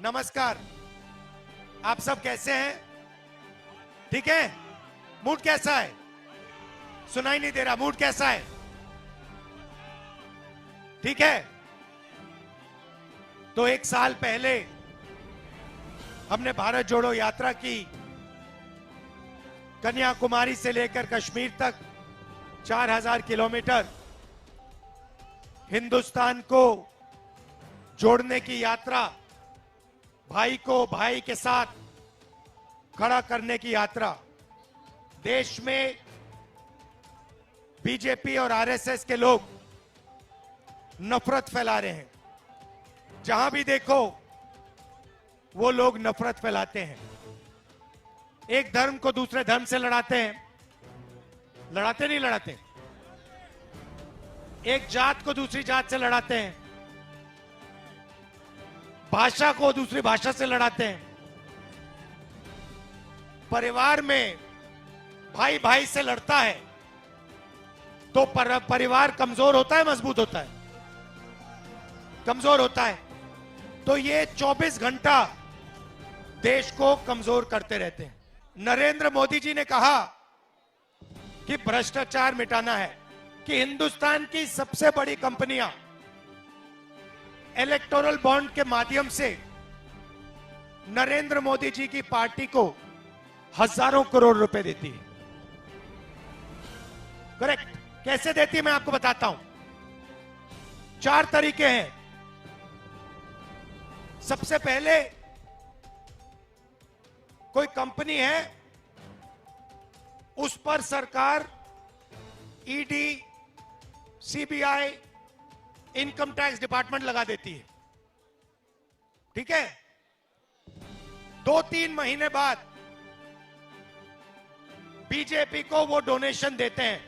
नमस्कार। आप सब कैसे हैं? ठीक है? मूड कैसा है? सुनाई नहीं दे रहा। मूड कैसा है? ठीक है? तो एक साल पहले हमने भारत जोड़ो यात्रा की। कन्याकुमारी से लेकर कश्मीर तक 4000 किलोमीटर हिंदुस्तान को जोड़ने की यात्रा, भाई को भाई के साथ खड़ा करने की यात्रा। देश में बीजेपी और आरएसएस के लोग नफरत फैला रहे हैं। जहां भी देखो वो लोग नफरत फैलाते हैं। एक धर्म को दूसरे धर्म से लड़ाते हैं। लड़ाते नहीं लड़ाते? एक जात को दूसरी जात से लड़ाते हैं। भाषा को दूसरी भाषा से लड़ाते हैं। परिवार में भाई भाई से लड़ता है तो परिवार कमजोर होता है, मजबूत होता है? कमजोर होता है। तो ये 24 घंटा देश को कमजोर करते रहते हैं। नरेंद्र मोदी जी ने कहा कि भ्रष्टाचार मिटाना है, कि हिंदुस्तान की सबसे बड़ी कंपनियां इलेक्टोरल बॉन्ड के माध्यम से नरेंद्र मोदी जी की पार्टी को हजारों करोड़ रुपए देती है। करेक्ट? कैसे देती है मैं आपको बताता हूं। 4 तरीके हैं। सबसे पहले, कोई कंपनी है, उस पर सरकार ED, CBI, income tax department लगा देती है। ठीक है? 2-3 महीने बाद बीजेपी को वो डोनेशन देते हैं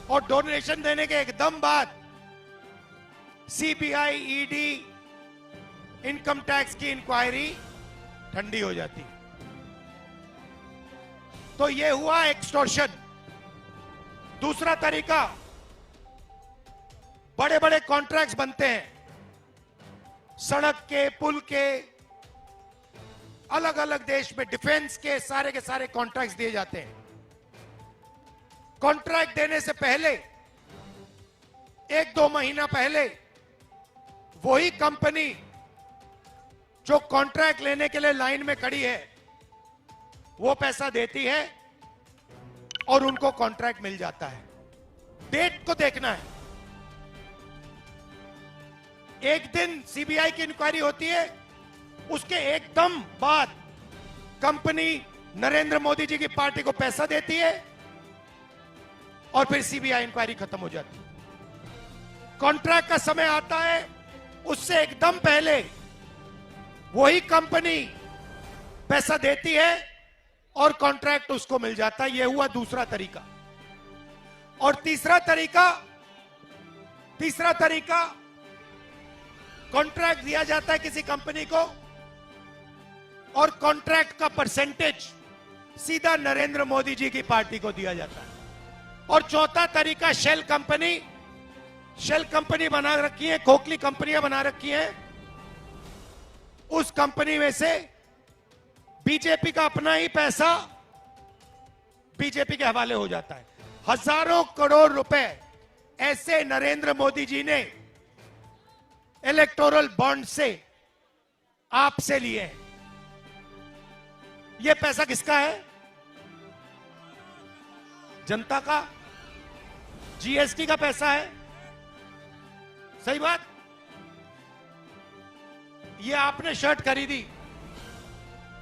और डोनेशन देने के एकदम बाद सीबीआई, ईडी, इनकम टैक्स की इंक्वायरी ठंडी हो जाती है। तो ये हुआ एक्सटॉर्शन। दूसरा तरीका, बड़े बड़े कॉन्ट्रैक्ट्स बनते हैं, सड़क के, पुल के, अलग अलग देश में डिफेंस के सारे कॉन्ट्रैक्ट्स दिए जाते हैं। कॉन्ट्रैक्ट देने से पहले 1-2 महीना पहले वही कंपनी जो कॉन्ट्रैक्ट लेने के लिए लाइन में खड़ी है वो पैसा देती है और उनको कॉन्ट्रैक्ट मिल जाता है। डेट को देखना है। एक दिन सीबीआई की इंक्वायरी होती है, उसके एकदम बाद कंपनी नरेंद्र मोदी जी की पार्टी को पैसा देती है और फिर सीबीआई इंक्वायरी खत्म हो जाती है। कॉन्ट्रैक्ट का समय आता है, उससे एकदम पहले वही कंपनी पैसा देती है और कॉन्ट्रैक्ट उसको मिल जाता है। यह हुआ दूसरा तरीका। और तीसरा तरीका, कॉन्ट्रैक्ट दिया जाता है किसी कंपनी को और कॉन्ट्रैक्ट का परसेंटेज सीधा नरेंद्र मोदी जी की पार्टी को दिया जाता है। और चौथा तरीका, शेल कंपनी बना रखी है, खोखली कंपनियां बना रखी हैं। उस कंपनी में से बीजेपी का अपना ही पैसा बीजेपी के हवाले हो जाता है। हजारों करोड़ रुपए ऐसे नरेंद्र मोदी जी ने इलेक्टोरल बॉन्ड से आपसे लिए हैं। यह पैसा किसका है? जनता का। जीएसटी का पैसा है। सही बात? ये आपने शर्ट खरीदी,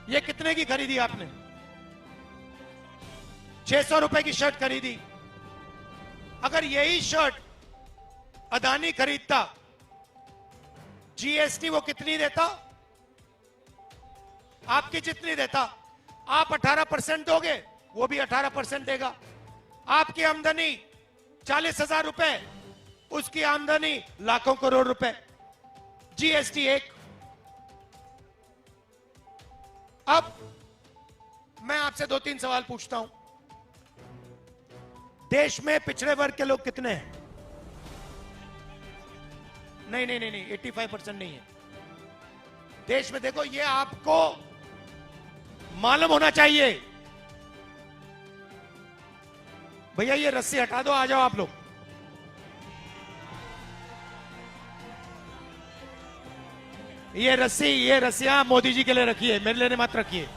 ये कितने की खरीदी आपने? 600 रुपए की शर्ट खरीदी। अगर यही शर्ट अदानी खरीदता, जीएसटी वो कितनी देता? आपकी जितनी देता। आप 18% दोगे, वो भी 18% देगा। आपकी आमदनी 40,000 रुपए, उसकी आमदनी लाखों करोड़ रुपए। जीएसटी एक। अब मैं आपसे 2-3 सवाल पूछता हूं। देश में पिछड़े वर्ग के लोग कितने हैं? नहीं 85% नहीं है। देश में देखो, ये आपको मालूम होना चाहिए। भैया ये रस्सी हटा दो, आ जाओ आप लोग। ये रस्सियां मोदी जी के लिए रखिए, मेरे लिए मत रखिए।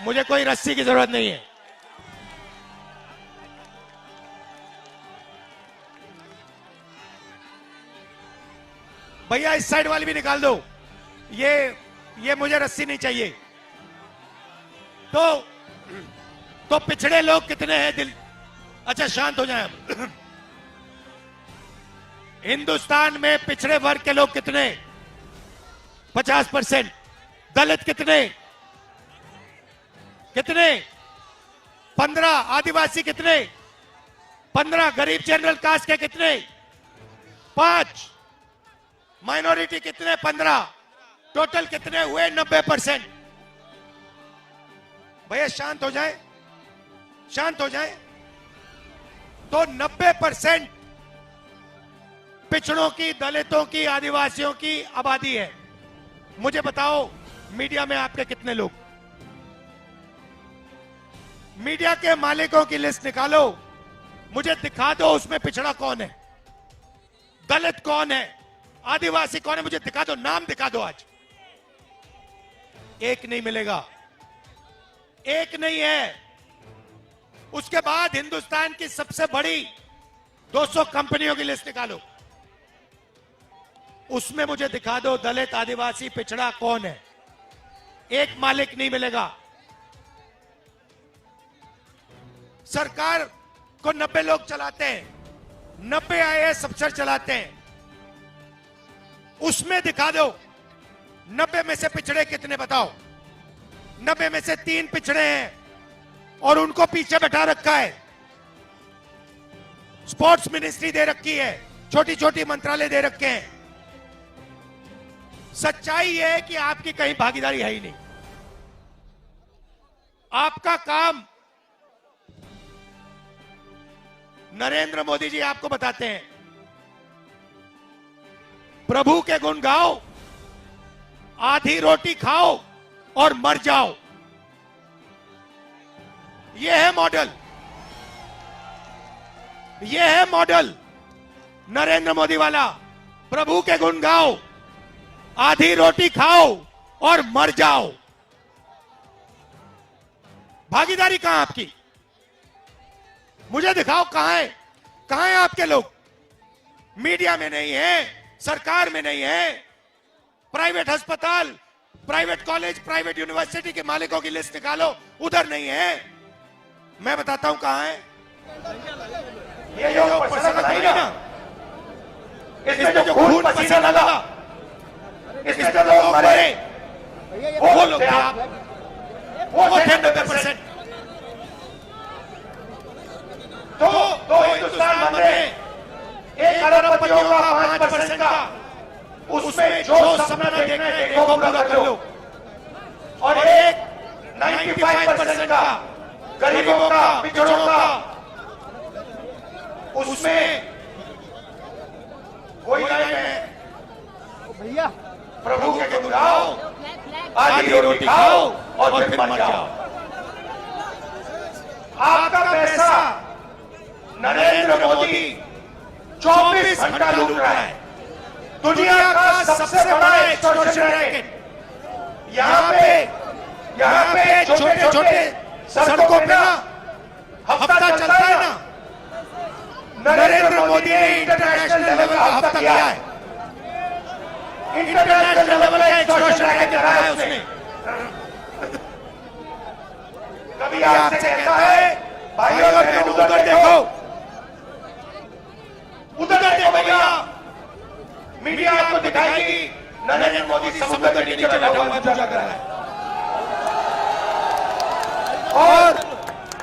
मुझे कोई रस्सी की जरूरत नहीं है। भैया इस साइड वाली भी निकाल दो। ये मुझे रस्सी नहीं चाहिए। तो पिछड़े लोग कितने हैं दिल? अच्छा शांत हो जाएं अब। हिंदुस्तान में पिछड़े वर्ग के लोग कितने? 50%। दलित कितने? 15। आदिवासी कितने? 15। गरीब जनरल कास्ट के कितने? 5। माइनॉरिटी कितने? 15। टोटल कितने हुए? 90%। भैया शांत हो जाए, शांत हो जाए। तो 90% पिछड़ों की, दलितों की, आदिवासियों की आबादी है। मुझे बताओ मीडिया में आपके कितने लोग? मीडिया के मालिकों की लिस्ट निकालो, मुझे दिखा दो उसमें पिछड़ा कौन है, दलित कौन है, आदिवासी कौन है, मुझे दिखा दो, नाम दिखा दो। आज एक नहीं मिलेगा, एक नहीं है। उसके बाद हिंदुस्तान की सबसे बड़ी 200 कंपनियों की लिस्ट निकालो, उसमें मुझे दिखा दो दलित, आदिवासी, पिछड़ा कौन है। एक मालिक नहीं मिलेगा। सरकार को 90 लोग चलाते हैं, 90 आईएएस अफसर चलाते हैं, उसमें दिखा दो 90 में से पिछड़े कितने बताओ। 90 में से 3 पिछड़े हैं और उनको पीछे बैठा रखा है। स्पोर्ट्स मिनिस्ट्री दे रखी है, छोटी छोटी मंत्रालय दे रखे हैं। सच्चाई यह है कि आपकी कहीं भागीदारी है ही नहीं। आपका काम नरेंद्र मोदी जी आपको बताते हैं, प्रभु के गुण गाओ, आधी रोटी खाओ और मर जाओ। यह है मॉडल, यह है मॉडल नरेंद्र मोदी वाला। प्रभु के गुण गाओ, आधी रोटी खाओ और मर जाओ। भागीदारी कहां आपकी? मुझे दिखाओ कहां है, कहां है आपके लोग? मीडिया में नहीं है, सरकार में नहीं है। प्राइवेट अस्पताल, प्राइवेट कॉलेज, प्राइवेट यूनिवर्सिटी के मालिकों की लिस्ट निकालो, उधर नहीं है। मैं बताता हूं कहां है। ये जो पसीना लगा ना, इसमें जो खून पसीना लगा, इसमें जो लोग मरे, वो लोग थे आप, वो थे 90%। तो हिंदुस्तान बन रहे 1 अरबपतियों का 5% का, उसमें जो सपना देख रहे हैं वो पूरा कर लो। और एक 95% का गरीबों का, पिछड़ों का, उसमें कोई नहीं है। भैया प्रभु के गुण गाओ, आधी रोटी खाओ और फिर मर जाओ। आपका पैसा नरेंद्र मोदी 24 घंटा लूट रहा है। दुनिया का सबसे बड़ा एक्सटॉर्शन रैकेट। यहाँ पे छोटे छोटे सड़कों पे ना हफ्ता चलता है ना, नरेंद्र मोदी ने इंटरनेशनल लेवल का हफ्ता किया है। इंटरनेशनल लेवल का एक्सटॉर्शन रैकेट कराया है उसने। कभी आपसे कहता है भाई और बहन उधर देखो, उधर देखो भैया, मीडिया आपको दिखाएगी नरेंद्र मोदी समुद्र के नीचे बैठा हुआ पूजा कर रहा है और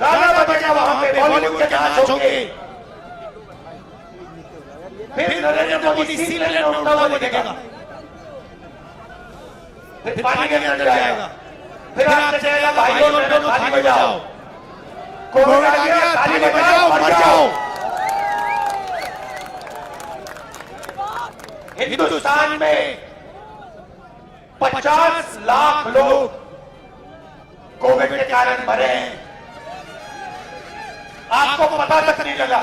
गाना बजेगा वहां पे, बॉलीवुड के नाच होंगे। फिर नरेंद्र मोदी सी लेन में उड़ता हुआ दिखेगा, फिर पानी के अंदर जाएगा, फिर आपसे कहेगा भाई और बहनों ताली बजाओ, कोविड आ गया ताली बजाओ, मर जाओ। हिंदुस्तान में 50 लाख लोग कोविड के कारण मरे हैं, आपको पता तक नहीं लगा।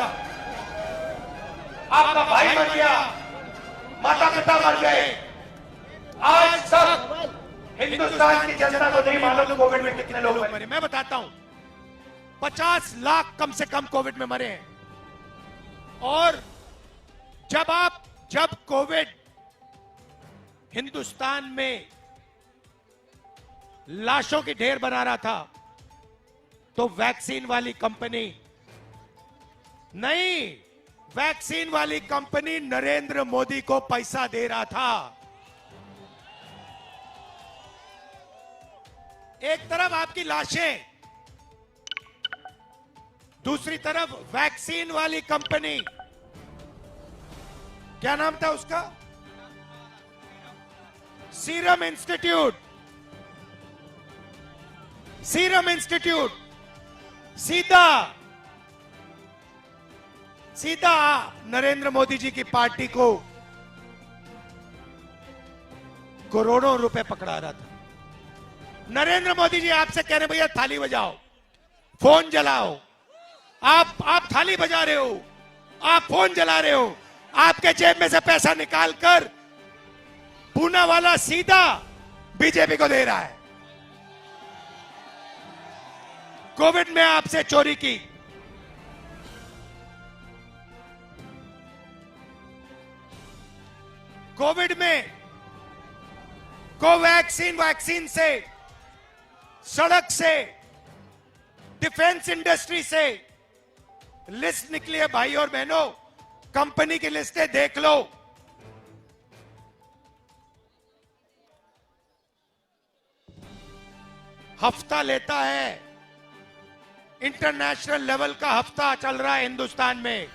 आपका भाई मर गया, माता पिता मर गए, आज तक हिंदुस्तान की जनता को नहीं मालूम कोविड में कितने लोग मरे। मैं बताता हूं, 50 लाख कम से कम कोविड में मरे हैं। और जब कोविड हिंदुस्तान में लाशों की ढेर बना रहा था, तो वैक्सीन वाली कंपनी नहीं, वैक्सीन वाली कंपनी नरेंद्र मोदी को पैसा दे रहा था। एक तरफ आपकी लाशें, दूसरी तरफ वैक्सीन वाली कंपनी, क्या नाम था उसका, सीरम इंस्टीट्यूट। सीरम इंस्टीट्यूट सीधा नरेंद्र मोदी जी की पार्टी को करोड़ों रुपए पकड़ा रहा था। नरेंद्र मोदी जी आपसे कह रहे भैया थाली बजाओ, फोन जलाओ। आप थाली बजा रहे हो, आप फोन जला रहे हो, आपके जेब में से पैसा निकालकर पूना वाला सीधा बीजेपी को दे रहा है। कोविड में आपसे चोरी की, कोविड में कोवैक्सीन वैक्सीन से, सड़क से, डिफेंस इंडस्ट्री से लिस्ट निकली है भाई और बहनों, कंपनी की लिस्टें देख लो। हफ्ता लेता है, इंटरनेशनल लेवल का हफ्ता चल रहा है हिंदुस्तान में,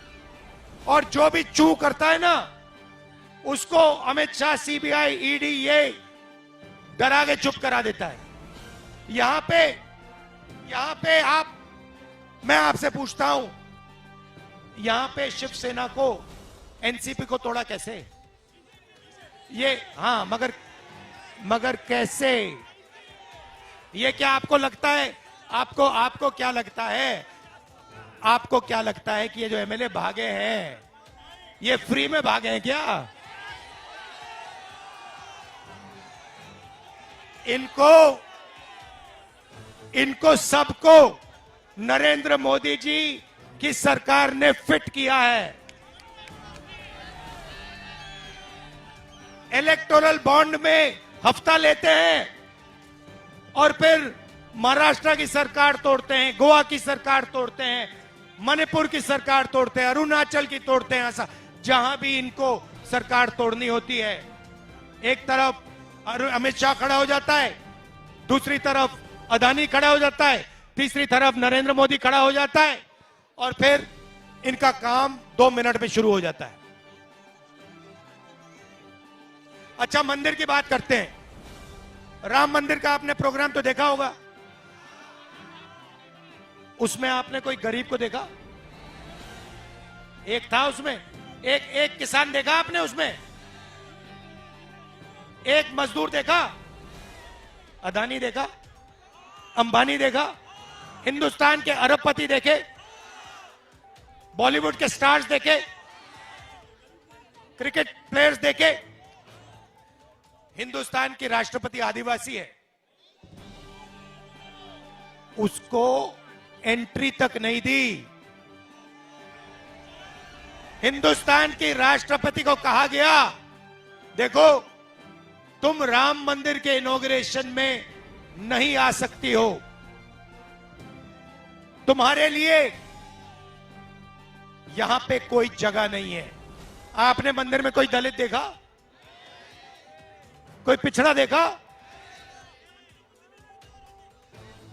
और जो भी चू करता है ना, उसको अमित शाह, सीबीआई, ईडी ये डरा के चुप करा देता है। यहां पे मैं आपसे पूछता हूं, यहां पे शिवसेना को, एनसीपी को तोड़ा कैसे? ये हाँ, मगर कैसे? ये क्या आपको लगता है, आपको क्या लगता है, आपको क्या लगता है कि ये जो एमएलए भागे हैं, ये फ्री में भागे हैं क्या? इनको सबको नरेंद्र मोदी जी की सरकार ने फिट किया है। इलेक्टोरल बॉन्ड में हफ्ता लेते हैं और फिर महाराष्ट्र की सरकार तोड़ते हैं, गोवा की सरकार तोड़ते हैं, मणिपुर की सरकार तोड़ते हैं, अरुणाचल की तोड़ते हैं। ऐसा जहां भी इनको सरकार तोड़नी होती है, एक तरफ अमित शाह खड़ा हो जाता है, दूसरी तरफ अदानी खड़ा हो जाता है, तीसरी तरफ नरेंद्र मोदी खड़ा हो जाता है, और फिर इनका काम 2 मिनट में शुरू हो जाता है। अच्छा, मंदिर की बात करते हैं। राम मंदिर का आपने प्रोग्राम तो देखा होगा, उसमें आपने कोई गरीब को देखा? एक था उसमें, एक किसान देखा आपने उसमें? एक मजदूर देखा? अदानी देखा? अंबानी देखा? हिंदुस्तान के अरबपति देखे? बॉलीवुड के स्टार्स देखे? क्रिकेट प्लेयर्स देखे? हिंदुस्तान की राष्ट्रपति आदिवासी है, उसको एंट्री तक नहीं दी। हिंदुस्तान के राष्ट्रपति को कहा गया, देखो तुम राम मंदिर के इनॉग्रेशन में नहीं आ सकती हो, तुम्हारे लिए यहां पे कोई जगह नहीं है। आपने मंदिर में कोई दलित देखा? कोई पिछड़ा देखा?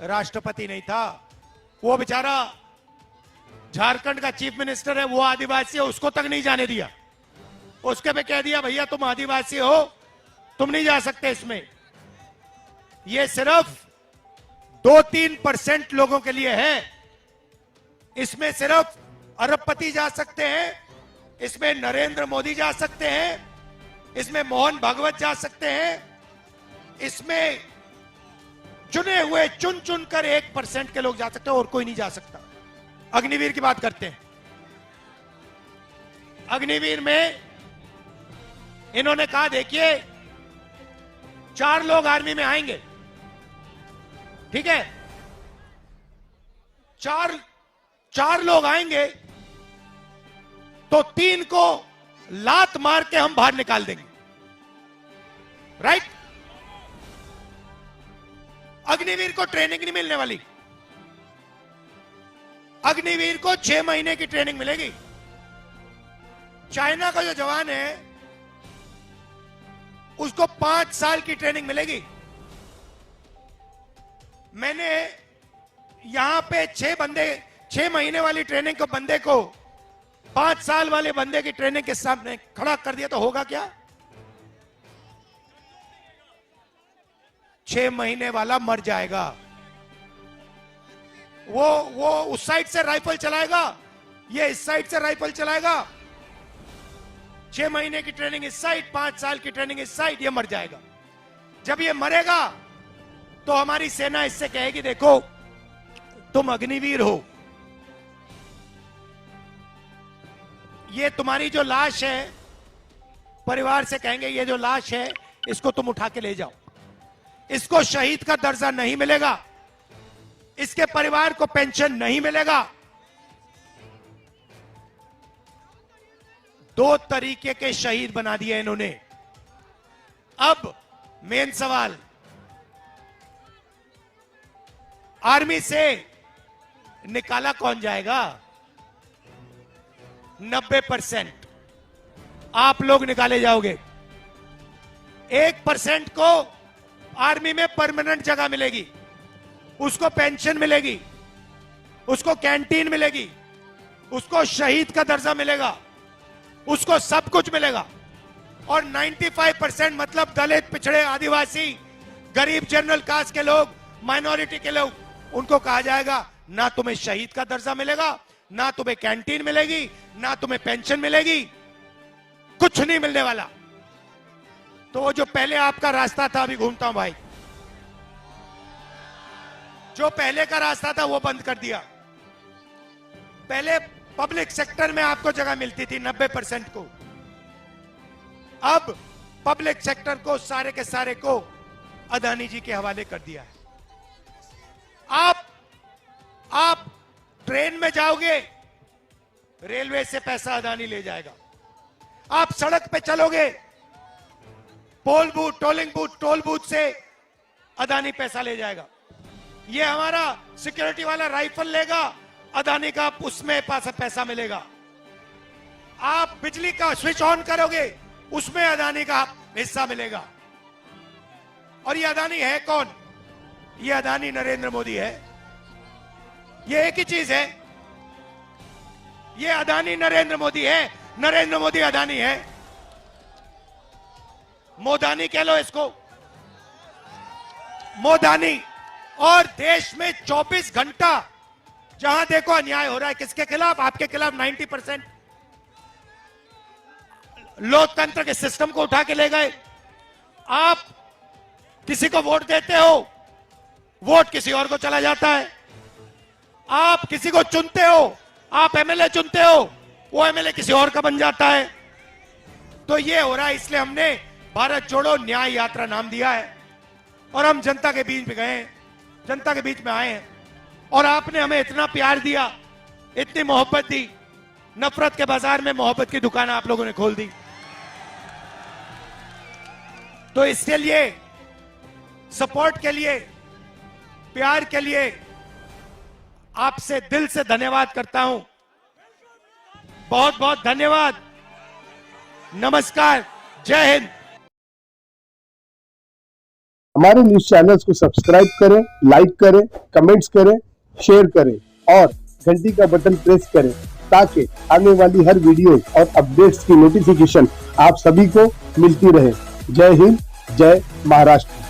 राष्ट्रपति नहीं था, वो बेचारा झारखंड का चीफ मिनिस्टर है, वो आदिवासी है, उसको तक नहीं जाने दिया। उसके पे कह दिया भैया तुम आदिवासी हो, तुम नहीं जा सकते इसमें। ये सिर्फ 2-3% लोगों के लिए है। इसमें सिर्फ अरबपति जा सकते हैं, इसमें नरेंद्र मोदी जा सकते हैं, इसमें मोहन भागवत जा सकते हैं, इसमें चुने हुए चुन कर 1% के लोग जा सकते हैं और कोई नहीं जा सकता। अग्निवीर की बात करते हैं। अग्निवीर में इन्होंने कहा देखिए 4 लोग आर्मी में आएंगे, ठीक है, 4 लोग आएंगे तो 3 को लात मार के हम बाहर निकाल देंगे, राइट। अग्निवीर को ट्रेनिंग नहीं मिलने वाली। अग्निवीर को 6 महीने की ट्रेनिंग मिलेगी। चाइना का जो जवान है उसको 5 साल की ट्रेनिंग मिलेगी। मैंने यहां पे 6 महीने वाली ट्रेनिंग को बंदे को 5 साल वाले बंदे की ट्रेनिंग के सामने खड़ा कर दिया तो होगा क्या? 6 महीने वाला मर जाएगा। वो उस साइड से राइफल चलाएगा, ये इस साइड से राइफल चलाएगा। 6 महीने की ट्रेनिंग इस साइड, 5 साल की ट्रेनिंग इस साइड, ये मर जाएगा। जब ये मरेगा तो हमारी सेना इससे कहेगी देखो तुम अग्निवीर हो, ये तुम्हारी जो लाश है, परिवार से कहेंगे ये जो लाश है इसको तुम उठा के ले जाओ। इसको शहीद का दर्जा नहीं मिलेगा, इसके परिवार को पेंशन नहीं मिलेगा। 2 तरीके के शहीद बना दिए इन्होंने। अब मेन सवाल, आर्मी से निकाला कौन जाएगा? 90% आप लोग निकाले जाओगे। 1% को आर्मी में परमानेंट जगह मिलेगी, उसको पेंशन मिलेगी, उसको कैंटीन मिलेगी, उसको शहीद का दर्जा मिलेगा, उसको सब कुछ मिलेगा। और 95% मतलब दलित, पिछड़े, आदिवासी, गरीब, जनरल कास्ट के लोग, माइनॉरिटी के लोग, उनको कहा जाएगा ना तुम्हें शहीद का दर्जा मिलेगा, ना तुम्हें कैंटीन मिलेगी, ना तुम्हें पेंशन मिलेगी, कुछ नहीं मिलने वाला। तो वो जो पहले आपका रास्ता था, अभी घूमता हूं भाई, जो पहले का रास्ता था वो बंद कर दिया। पहले पब्लिक सेक्टर में आपको जगह मिलती थी 90% को, अब पब्लिक सेक्टर को सारे के सारे को अदानी जी के हवाले कर दिया है। आप ट्रेन में जाओगे, रेलवे से पैसा अदानी ले जाएगा। आप सड़क पे चलोगे, pole booth, tolling booth, toll booth से अदानी पैसा ले जाएगा। ये हमारा सिक्योरिटी वाला राइफल लेगा, अदानी का उसमें पैसा मिलेगा। आप बिजली का स्विच ऑन करोगे, उसमें अदानी का हिस्सा मिलेगा। और ये अदानी है कौन? ये अदानी नरेंद्र मोदी है। ये एक ही चीज है, ये अदानी नरेंद्र मोदी है, नरेंद्र मोदी अदानी है। मोदानी कह लो इसको, मोदानी। और देश में 24 घंटा जहां देखो अन्याय हो रहा है, किसके खिलाफ? आपके खिलाफ। 90% लोकतंत्र के सिस्टम को उठा के ले गए। आप किसी को वोट देते हो, वोट किसी और को चला जाता है। आप किसी को चुनते हो, आप एमएलए चुनते हो, वो एमएलए किसी और का बन जाता है। तो ये हो रहा है, इसलिए हमने भारत जोड़ो न्याय यात्रा नाम दिया है। और हम जनता के बीच में गए, जनता के बीच में आए हैं। और आपने हमें इतना प्यार दिया, इतनी मोहब्बत दी, नफरत के बाजार में मोहब्बत की दुकान आप लोगों ने खोल दी। तो इसके लिए, सपोर्ट के लिए, प्यार के लिए आपसे दिल से धन्यवाद करता हूं। बहुत बहुत धन्यवाद। नमस्कार, जय हिंद। हमारे न्यूज चैनल्स को सब्सक्राइब करें, लाइक करें, कमेंट्स करें, शेयर करें और घंटी का बटन प्रेस करें ताकि आने वाली हर वीडियो और अपडेट्स की नोटिफिकेशन आप सभी को मिलती रहे। जय हिंद, जय महाराष्ट्र।